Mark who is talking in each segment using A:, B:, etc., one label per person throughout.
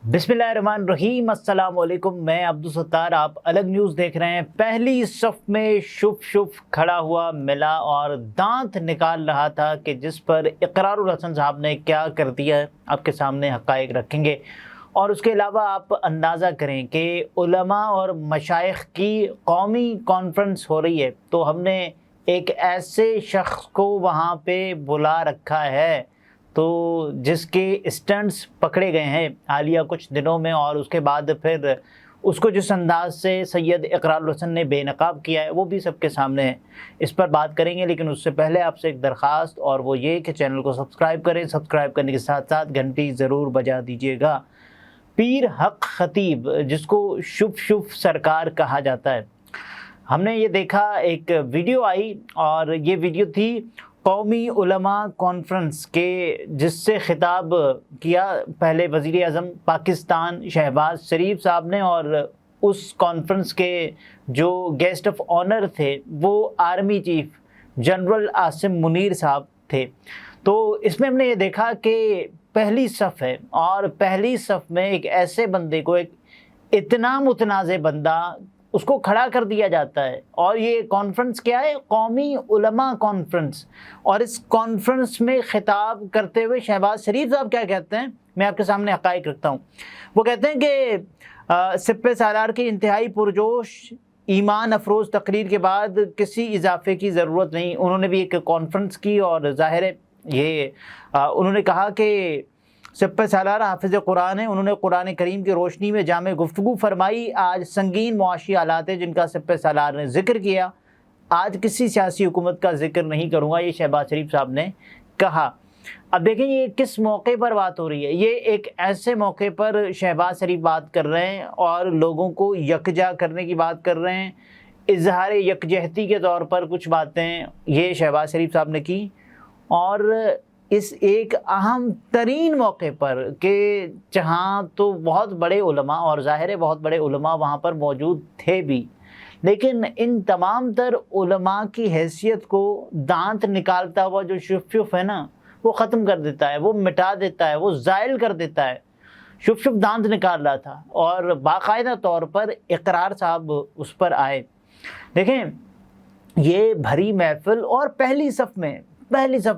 A: बिस्मिल्लाहिर्रहमानिर्रहीम। अस्सलाम वालेकुम। मैं अब्दुल सत्तार, आप अलग न्यूज़ देख रहे हैं। पहली सफ में शुफ शुफ खड़ा हुआ मिला और दांत निकाल रहा था कि जिस पर इकरारुल हसन साहब ने क्या कर दिया है, आपके सामने हक़ाइक़ रखेंगे। और उसके अलावा आप अंदाज़ा करें कि उलमा और मशाइख की कौमी कॉन्फ्रेंस हो रही है, तो हमने एक ऐसे शख्स को वहाँ पे बुला रखा है तो जिसके स्टंट्स पकड़े गए हैं हालिया कुछ दिनों में, और उसके बाद फिर उसको जिस अंदाज से सैयद इकरारुल हसन ने बेनकाब किया है वो भी सबके सामने है। इस पर बात करेंगे, लेकिन उससे पहले आपसे एक दरख्वास्त, और वो ये कि चैनल को सब्सक्राइब करें। सब्सक्राइब करने के साथ साथ घंटी ज़रूर बजा दीजिएगा। पीर हक खतीब, जिसको शुभ शुभ सरकार कहा जाता है, हमने ये देखा एक वीडियो आई, और ये वीडियो थी कौमी उलमा कॉन्फ्रेंस के, जिससे खिताब किया पहले वज़ीर आज़म पाकिस्तान शहबाज शरीफ साहब ने, और उस कॉन्फ्रेंस के जो गेस्ट ऑफ ऑनर थे वो army chief general Asim Munir साहब थे। तो इसमें हमने ये देखा कि पहली सफ़ है, और पहली सफ़ में एक ऐसे बंदे को, एक इतना मुतनाज़ बंदा, उसको खड़ा कर दिया जाता है। और ये कॉन्फ्रेंस क्या है? कौमी उलमा कॉन्फ्रेंस। और इस कॉन्फ्रेंस में खिताब करते हुए शहबाज शरीफ साहब क्या कहते हैं, मैं आपके सामने हक़ाइक़ रखता हूँ। वो कहते हैं कि सिप्पे सालार की इंतहाई पुरजोश ईमान अफरोज़ तकरीर के बाद किसी इजाफे की ज़रूरत नहीं। उन्होंने भी एक कॉन्फ्रेंस की, और ज़ाहिर है ये उन्होंने कहा कि सिप्पे सालार हाफिज़ कुरान है, उन्होंने कुरान करीम की रोशनी में जामे गुफ्तगू फरमाई। आज संगीन मुआशी हालात है जिनका सिप्पे सालार ने ज़िक्र किया। आज किसी सियासी हुकूमत का ज़िक्र नहीं करूँगा, ये शहबाज शरीफ साहब ने कहा। अब देखें ये किस मौके पर बात हो रही है। ये एक ऐसे मौके पर शहबाज शरीफ बात कर रहे हैं और लोगों को यकजा करने की बात कर रहे हैं। इजहार यकजहती के तौर पर कुछ बातें ये शहबाज शरीफ साहब ने की, और इस एक अहम तरीन मौके पर कि जहाँ तो बहुत बड़े उलमा, और ज़ाहिर है बहुत बड़े उलमा वहाँ पर मौजूद थे भी, लेकिन इन तमाम तर उलमा की हैसियत को दांत निकालता हुआ जो शुफ शुफ है ना, वो ख़त्म कर देता है, वो मिटा देता है, वो ज़ाइल कर देता है। शुफ शुफ दांत निकाल रहा था, और बाकायदा तौर पर इकरार साहब उस पर आए। देखें ये भरी महफिल, और पहली सफ़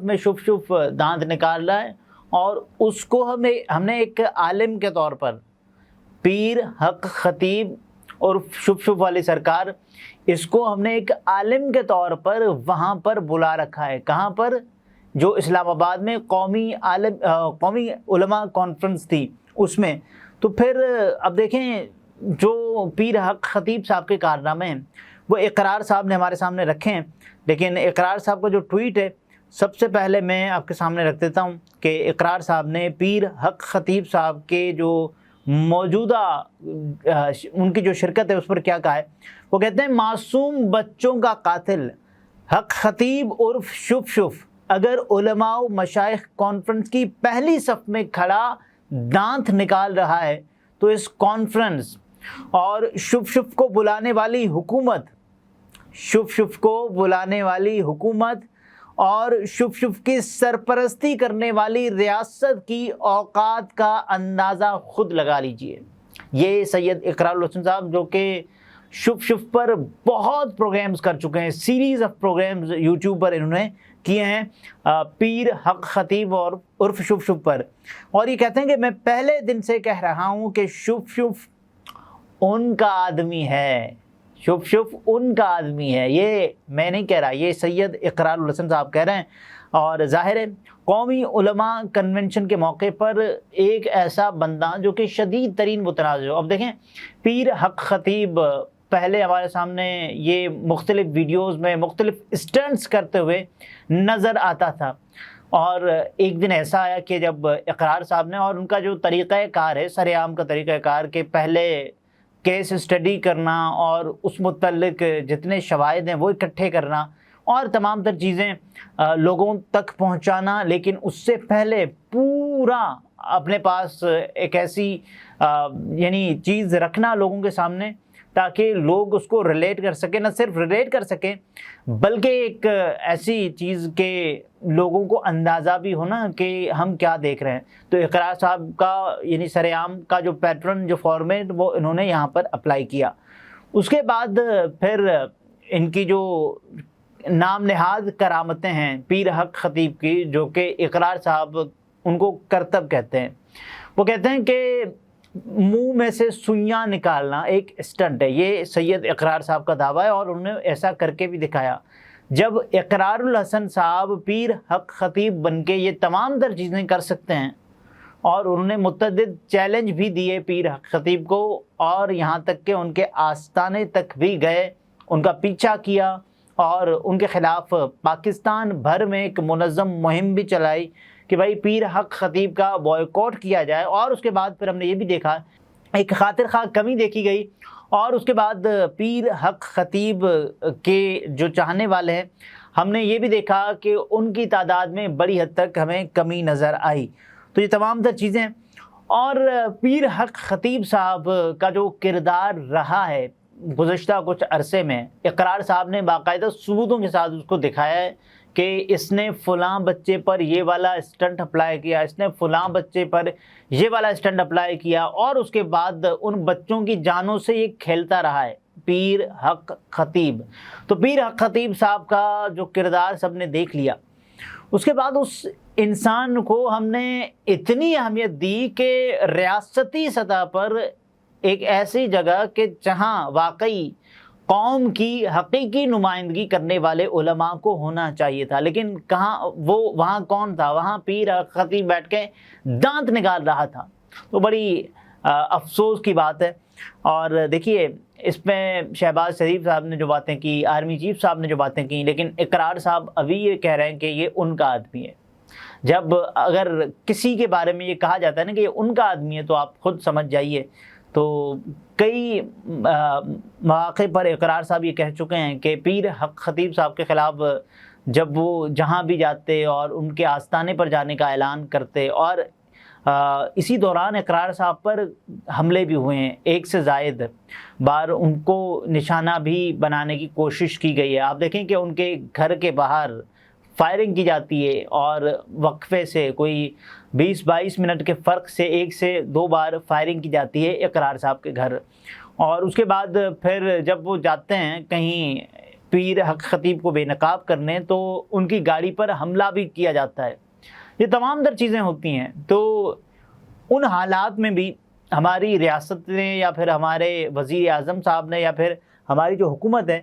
A: में शुफ शुफ दांत निकाल रहा है, और उसको हमने एक आलिम के तौर पर, पीर हक खतीब और शुफ शुफ वाली सरकार, इसको हमने एक आलिम के तौर पर वहाँ पर बुला रखा है। कहाँ पर? जो इस्लामाबाद में कौमी उलमा कॉन्फ्रेंस थी उसमें। तो फिर अब देखें जो पीर हक खतीब साहब के कारनामे हैं वो इकरार साहब ने हमारे सामने रखे हैं। लेकिन इकरार साहब का जो ट्वीट है, सबसे पहले मैं आपके सामने रख देता हूँ कि इकरार साहब ने पीर हक खतीब साहब के जो मौजूदा उनकी जो शिरकत है उस पर क्या कहा है। वो कहते हैं, मासूम बच्चों का कातिल हक खतीब उर्फ शुफ शुफ अगर उलमा व मशाइख कॉन्फ्रेंस की पहली सफ़ में खड़ा दांत निकाल रहा है, तो इस कॉन्फ्रेंस और शुफ शुफ को बुलाने वाली हुकूमत और शुफ शुफ की सरपरस्ती करने वाली रियासत की औकात का अंदाज़ा खुद लगा लीजिए। ये सैयद इकरारुल हसन साहब, जो कि शुफ शुफ पर बहुत प्रोग्राम्स कर चुके हैं, सीरीज़ ऑफ प्रोग्राम्स यूट्यूब पर इन्होंने किए हैं पीर हक खतीब और उर्फ शुफ शुफ पर। और ये कहते हैं कि मैं पहले दिन से कह रहा हूँ कि शुफ शुफ उनका आदमी है, शुफ शुफ उनका आदमी है। ये मैं नहीं कह रहा, ये सैयद इकरारुल हसन साहब कह रहे हैं। और ज़ाहिर है कौमी उलमा कन्वेंशन के मौके पर एक ऐसा बंदा जो कि शदीद तरीन मुतनाज़ हो। अब देखें पीर हक खतीब पहले हमारे सामने ये मुख्तलिफ़ वीडियोज़ में मुख्तलिफ़ स्टंट्स करते हुए नज़र आता था, और एक दिन ऐसा आया कि जब इकरार साहब ने, और उनका जो तरीक़ाकार है, सरेआम का तरीक़ाकार, कि पहले केस स्टडी करना और उस मुतल्लिक जितने शवाहिद हैं वो इकट्ठे करना और तमाम तर चीज़ें लोगों तक पहुंचाना, लेकिन उससे पहले पूरा अपने पास एक ऐसी यानी चीज़ रखना लोगों के सामने تاکہ لوگ اس کو ریلیٹ کر سکیں، نہ صرف ریلیٹ کر سکیں بلکہ ایک ایسی چیز کہ لوگوں کو اندازہ بھی ہو نا کہ ہم کیا دیکھ رہے ہیں۔ تو اقرار صاحب کا یعنی سرعام کا جو پیٹرن، جو فارمیٹ، وہ انہوں نے یہاں پر اپلائی کیا۔ اس کے بعد پھر ان کی جو نام نہاد کرامتیں ہیں پیر حق خطیب کی، جو کہ اقرار صاحب ان کو کرتب کہتے ہیں، وہ کہتے ہیں کہ منہ میں سے سوئیاں نکالنا ایک اسٹنٹ ہے۔ یہ سید اقرار صاحب کا دعویٰ ہے اور انہوں نے ایسا کر کے بھی دکھایا۔ جب اقرار الحسن صاحب پیر حق خطیب بن کے یہ تمام تر چیزیں کر سکتے ہیں، اور انہوں نے متعدد چیلنج بھی دیے پیر حق خطیب کو، اور یہاں تک کہ ان کے آستانے تک بھی گئے، ان کا پیچھا کیا اور ان کے خلاف پاکستان بھر میں ایک منظم مہم بھی چلائی کہ بھائی پیر حق خطیب کا بوائیکاٹ کیا جائے۔ اور اس کے بعد پھر ہم نے یہ بھی دیکھا، ایک خاطر خواہ کمی دیکھی گئی، اور اس کے بعد پیر حق خطیب کے جو چاہنے والے ہیں، ہم نے یہ بھی دیکھا کہ ان کی تعداد میں بڑی حد تک ہمیں کمی نظر آئی۔ تو یہ تمام تر چیزیں، اور پیر حق خطیب صاحب کا جو کردار رہا ہے گزشتہ کچھ عرصے میں، اقرار صاحب نے باقاعدہ ثبوتوں کے ساتھ اس کو دکھایا ہے کہ اس نے فلاں بچے پر یہ والا اسٹنٹ اپلائی کیا، اس نے فلاں بچے پر یہ والا اسٹنٹ اپلائی کیا، اور اس کے بعد ان بچوں کی جانوں سے یہ کھیلتا رہا ہے پیر حق خطیب۔ تو پیر حق خطیب صاحب کا جو کردار سب نے دیکھ لیا۔ اس کے بعد اس انسان کو ہم نے اتنی اہمیت دی کہ ریاستی سطح پر ایک ایسی جگہ کہ جہاں واقعی قوم کی حقیقی نمائندگی کرنے والے علماء کو ہونا چاہیے تھا، لیکن کہاں وہ، وہاں کون تھا؟ وہاں پیر خطیب بیٹھ کے دانت نکال رہا تھا۔ تو بڑی افسوس کی بات ہے۔ اور دیکھیے اس میں شہباز شریف صاحب نے جو باتیں کی، آرمی چیف صاحب نے جو باتیں کی، لیکن اقرار صاحب ابھی یہ کہہ رہے ہیں کہ یہ ان کا آدمی ہے۔ جب اگر کسی کے بارے میں یہ کہا جاتا ہے نا کہ یہ ان کا آدمی ہے، تو آپ خود سمجھ جائیے۔ تو کئی مواقع پر اقرار صاحب یہ کہہ چکے ہیں کہ پیر حق خطیب صاحب کے خلاف جب وہ جہاں بھی جاتے اور ان کے آستانے پر جانے کا اعلان کرتے، اور اسی دوران اقرار صاحب پر حملے بھی ہوئے ہیں، ایک سے زائد بار ان کو نشانہ بھی بنانے کی کوشش کی گئی ہے۔ آپ دیکھیں کہ ان کے گھر کے باہر فائرنگ کی جاتی ہے، اور وقفے سے کوئی 20-22 منٹ کے فرق سے 1 سے 2 بار فائرنگ کی جاتی ہے اقرار صاحب کے گھر۔ اور اس کے بعد پھر جب وہ جاتے ہیں کہیں پیر حق خطیب کو بے نقاب کرنے، تو ان کی گاڑی پر حملہ بھی کیا جاتا ہے۔ یہ تمام تر چیزیں ہوتی ہیں۔ تو ان حالات میں بھی ہماری ریاست نے، یا پھر ہمارے وزیر اعظم صاحب نے، یا پھر ہماری جو حکومت ہے،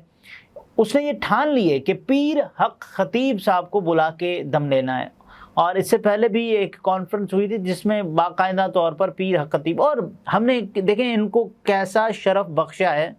A: اس نے یہ ٹھان لی ہے کہ پیر حق خطیب صاحب کو بلا کے دم لینا ہے۔ اور اس سے پہلے بھی ایک کانفرنس ہوئی تھی جس میں باقاعدہ طور پر پیر حق خطیب، اور ہم نے دیکھیں ان کو کیسا شرف بخشا ہے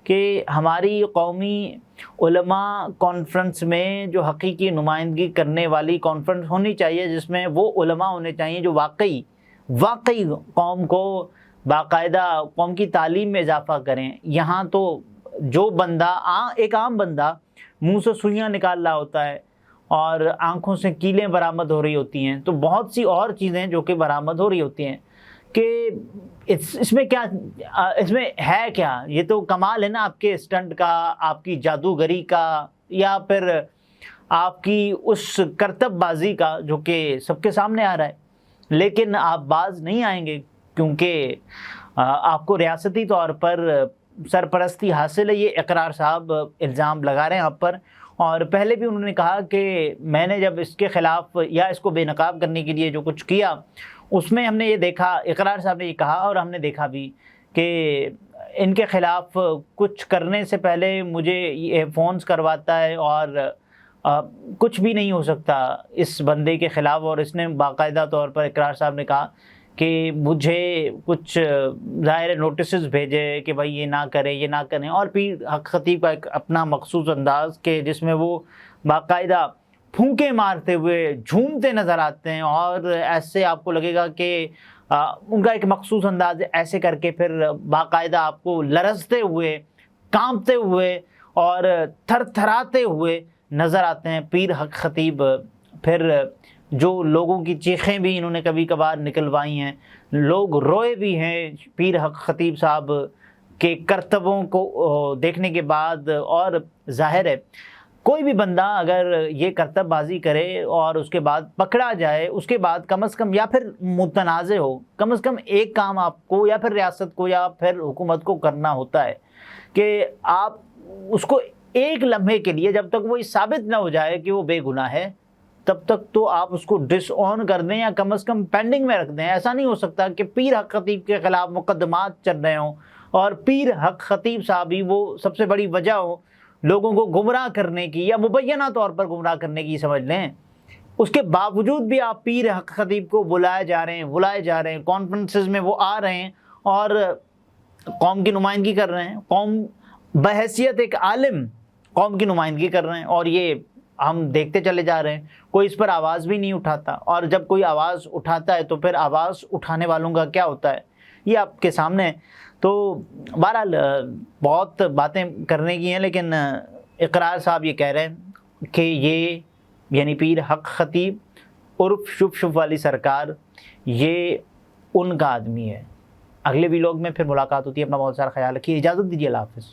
A: کہ ہماری قومی علماء کانفرنس میں جو حقیقی نمائندگی کرنے والی کانفرنس ہونی چاہیے، جس میں وہ علماء ہونے چاہیے جو واقعی قوم کو باقاعدہ قوم کی تعلیم میں اضافہ کریں۔ یہاں تو جو بندہ ایک عام بندہ منہ سے سوئیاں نکال رہا ہوتا ہے، اور آنکھوں سے کیلیں برآمد ہو رہی ہوتی ہیں، تو بہت سی اور چیزیں جو کہ برآمد ہو رہی ہوتی ہیں، کہ اس میں کیا، اس میں ہے کیا؟ یہ تو کمال ہے نا آپ کے اسٹنٹ کا، آپ کی جادوگری کا، یا پھر آپ کی اس کرتب بازی کا جو کہ سب کے سامنے آ رہا ہے، لیکن آپ باز نہیں آئیں گے کیونکہ آپ کو ریاستی طور پر سرپرستی حاصل ہے۔ یہ اقرار صاحب الزام لگا رہے ہیں آپ پر، اور پہلے بھی انہوں نے کہا کہ میں نے جب اس کے خلاف یا اس کو بے نقاب کرنے کے لیے جو کچھ کیا، اس میں ہم نے یہ دیکھا، اقرار صاحب نے یہ کہا اور ہم نے دیکھا بھی کہ ان کے خلاف کچھ کرنے سے پہلے مجھے یہ فونز کرواتا ہے، اور کچھ بھی نہیں ہو سکتا اس بندے کے خلاف۔ اور اس نے باقاعدہ طور پر اقرار صاحب نے کہا کہ مجھے کچھ ظاہر نوٹسز بھیجے کہ بھائی یہ نہ کریں، یہ نہ کریں، اور پیر حق خطیب کا ایک اپنا مخصوص انداز کہ جس میں وہ باقاعدہ پھونکے مارتے ہوئے جھومتے نظر آتے ہیں، اور ایسے آپ کو لگے گا کہ ان کا ایک مخصوص انداز ہے، ایسے کر کے پھر باقاعدہ آپ کو لرزتے ہوئے، کانپتے ہوئے اور تھر تھراتے ہوئے نظر آتے ہیں پیر حق خطیب۔ پھر جو لوگوں کی چیخیں بھی انہوں نے کبھی کبھار نکلوائی ہیں، لوگ روئے بھی ہیں پیر حق خطیب صاحب के कर्तव्यों को देखने के बाद, और जाहिर है कोई भी बंदा अगर ये कर्तव्यबाजी करे और उसके बाद पकड़ा जाए, उसके बाद कम से कम, या फिर मुतनाज़ हो, कम से कम एक काम आपको या फिर रियासत को या फिर हुकूमत को करना होता है कि आप उसको एक लम्हे के लिए, जब तक वो ये साबित ना हो जाए कि वो बेगुनाह है, तब तक तो आप उसको डिसऑन कर दें या कम से कम पेंडिंग में रख दें। ऐसा नहीं हो सकता कि पीर हक खतीब के ख़िलाफ़ मुकदमात चल रहे हों और पीर हक खतीब साहब ही वो सबसे बड़ी वजह हो लोगों को गुमराह करने की या मुबैना तौर पर गुमराह करने की, समझ लें। उसके बावजूद भी आप पीर हक खतीब को बुलाए जा रहे हैं, कॉन्फ्रेंसेस में वो आ रहे हैं और कौम की नुमाइंदगी कर रहे हैं, कौम बहैसियत एक आलिम कौम की नुमाइंदगी कर रहे हैं, और ये हम देखते चले जा रहे हैं। कोई इस पर आवाज़ भी नहीं उठाता, और जब कोई आवाज़ उठाता है तो फिर आवाज़ उठाने वालों का क्या होता है ये आपके सामने है। तो बहरहाल बहुत बातें करने की हैं, लेकिन इकरार साहब ये कह रहे हैं कि ये यानी पीर हक खतीब उर्फ शुभ शुभ वाली सरकार, ये उनका आदमी है। अगले व्लॉग में फिर मुलाकात होती है। अपना बहुत सारा ख्याल रखिए, इजाज़त दीजिए, अल्लाह हाफ़िज़।